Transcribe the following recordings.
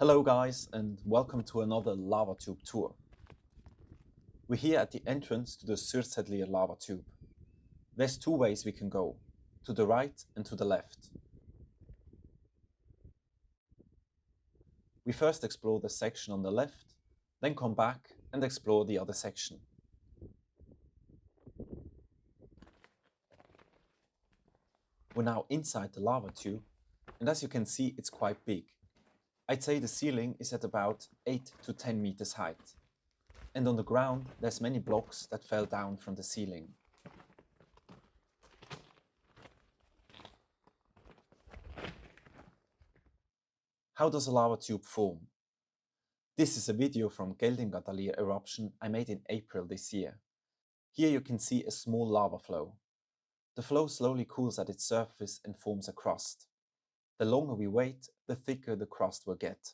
Hello guys, and welcome to another lava tube tour. We're here at the entrance to the Surtshellir Lava Tube. There's two ways we can go, to the right and to the left. We first explore the section on the left, then come back and explore the other section. We're now inside the lava tube, and as you can see, it's quite big. I'd say the ceiling is at about 8 to 10 meters height. And on the ground, there's many blocks that fell down from the ceiling. How does a lava tube form? This is a video from Geldingadalur eruption I made in April this year. Here you can see a small lava flow. The flow slowly cools at its surface and forms a crust. The longer we wait, the thicker the crust will get.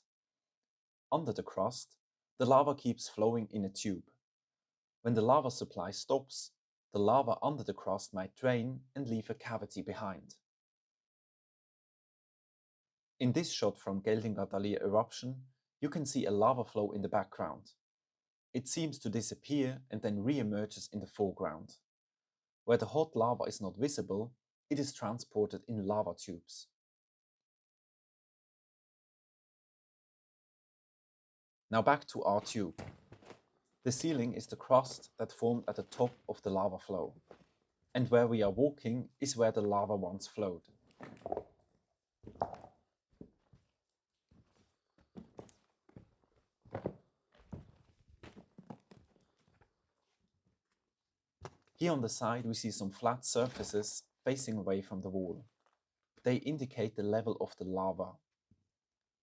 Under the crust, the lava keeps flowing in a tube. When the lava supply stops, the lava under the crust might drain and leave a cavity behind. In this shot from Geldingadalur eruption, you can see a lava flow in the background. It seems to disappear and then re-emerges in the foreground. Where the hot lava is not visible, it is transported in lava tubes. Now back to our tube. The ceiling is the crust that formed at the top of the lava flow. And where we are walking is where the lava once flowed. Here on the side we see some flat surfaces facing away from the wall. They indicate the level of the lava.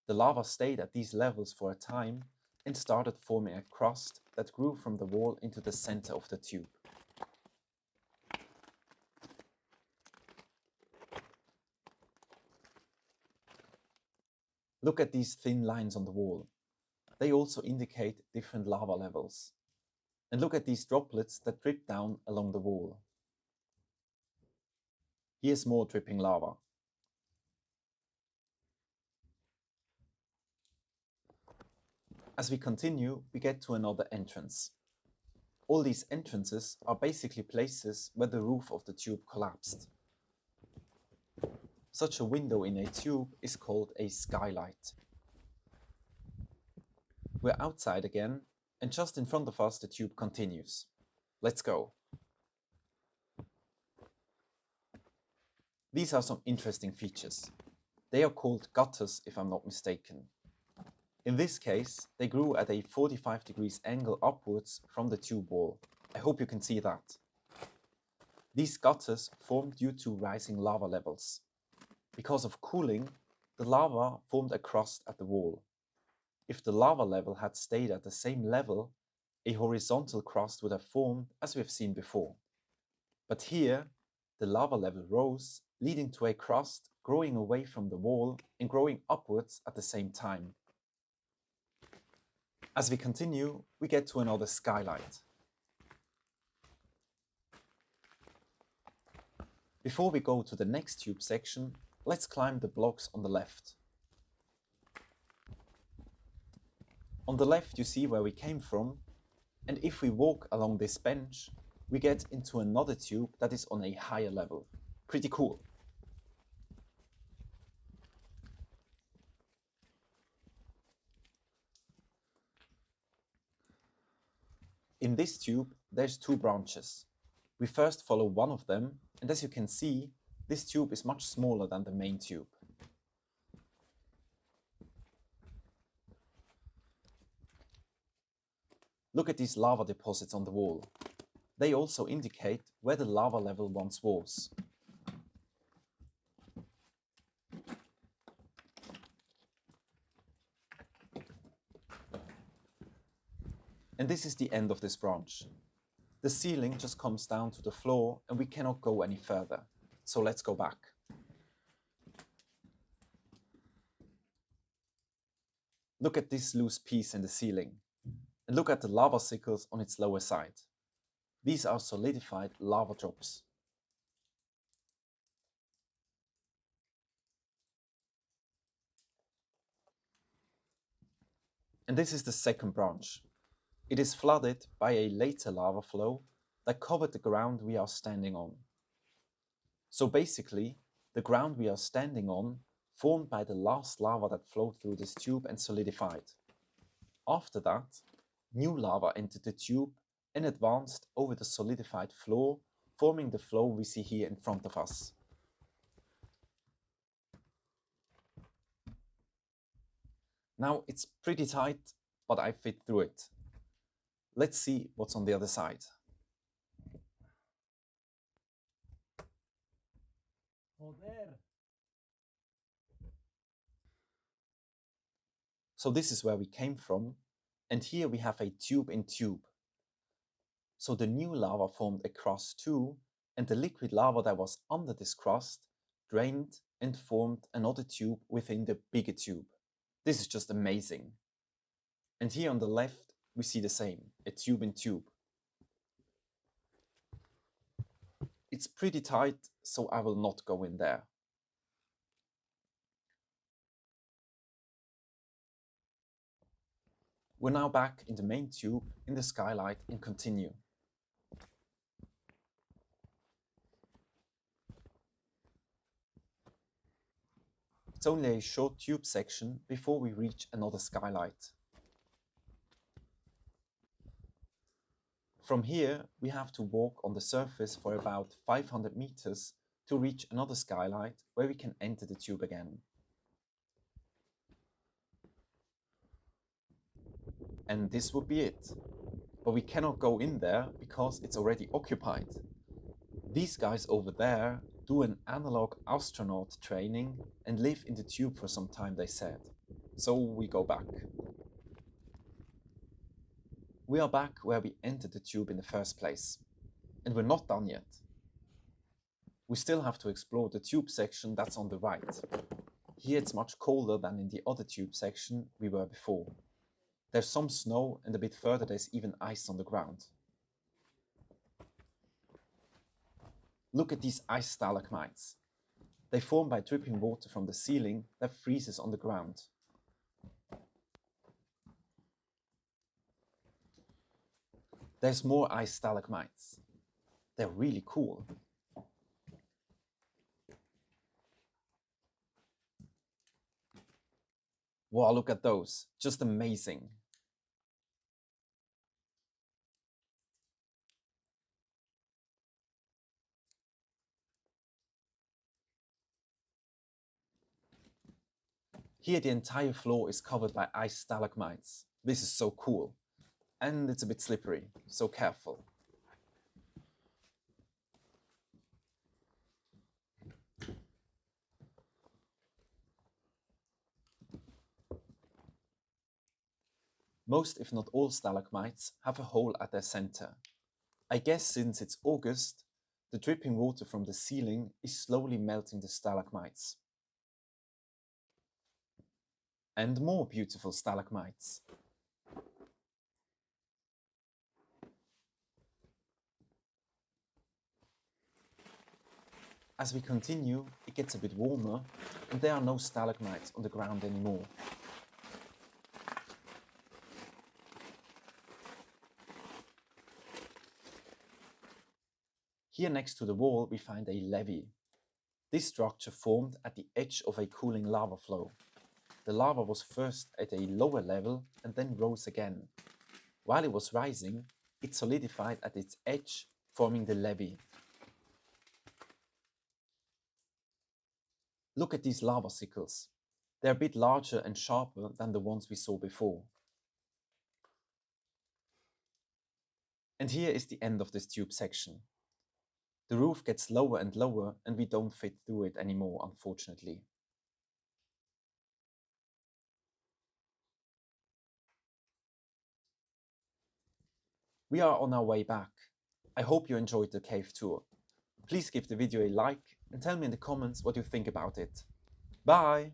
The lava stayed at these levels for a time and started forming a crust that grew from the wall into the center of the tube. Look at these thin lines on the wall. They also indicate different lava levels. And look at these droplets that drip down along the wall. Here's more dripping lava. As we continue, we get to another entrance. All these entrances are basically places where the roof of the tube collapsed. Such a window in a tube is called a skylight. We're outside again, and just in front of us the tube continues. Let's go. These are some interesting features. They are called gutters, if I'm not mistaken. In this case, they grew at a 45 degrees angle upwards from the tube wall. I hope you can see that. These gutters formed due to rising lava levels. Because of cooling, the lava formed a crust at the wall. If the lava level had stayed at the same level, a horizontal crust would have formed as we've seen before. But here, the lava level rose, leading to a crust growing away from the wall and growing upwards at the same time. As we continue, we get to another skylight. Before we go to the next tube section, let's climb the blocks on the left. On the left you see where we came from, and if we walk along this bench, we get into another tube that is on a higher level. Pretty cool. In this tube, there's two branches. We first follow one of them, and as you can see, this tube is much smaller than the main tube. Look at these lava deposits on the wall. They also indicate where the lava level once was. And this is the end of this branch. The ceiling just comes down to the floor and we cannot go any further. So let's go back. Look at this loose piece in the ceiling. And look at the lava sickles on its lower side. These are solidified lava drops. And this is the second branch. It is flooded by a later lava flow that covered the ground we are standing on. So basically, the ground we are standing on formed by the last lava that flowed through this tube and solidified. After that, new lava entered the tube and advanced over the solidified floor, forming the flow we see here in front of us. Now it's pretty tight, but I fit through it. Let's see what's on the other side. So this is where we came from, and here we have a tube in tube. So the new lava formed a crust too, and the liquid lava that was under this crust drained and formed another tube within the bigger tube. This is just amazing. And here on the left, we see the same, a tube in tube. It's pretty tight, so I will not go in there. We're now back in the main tube in the skylight and continue. It's only a short tube section before we reach another skylight. From here, we have to walk on the surface for about 500 meters to reach another skylight where we can enter the tube again. And this would be it. But we cannot go in there because it's already occupied. These guys over there do an analog astronaut training and live in the tube for some time, they said. So we go back. We are back where we entered the tube in the first place. And we're not done yet. We still have to explore the tube section that's on the right. Here it's much colder than in the other tube section we were before. There's some snow, and a bit further there's even ice on the ground. Look at these ice stalagmites. They form by dripping water from the ceiling that freezes on the ground. There's more ice stalagmites. They're really cool. Wow, look at those. Just amazing. Here the entire floor is covered by ice stalagmites. This is so cool. And it's a bit slippery, so careful. Most, if not all, stalagmites have a hole at their center. I guess since it's August, the dripping water from the ceiling is slowly melting the stalagmites. And more beautiful stalagmites. As we continue, it gets a bit warmer, and there are no stalagmites on the ground anymore. Here next to the wall we find a levee. This structure formed at the edge of a cooling lava flow. The lava was first at a lower level and then rose again. While it was rising, it solidified at its edge, forming the levee. Look at these lava sickles. They're a bit larger and sharper than the ones we saw before. And here is the end of this tube section. The roof gets lower and lower and we don't fit through it anymore, unfortunately. We are on our way back. I hope you enjoyed the cave tour. Please give the video a like and tell me in the comments what you think about it. Bye!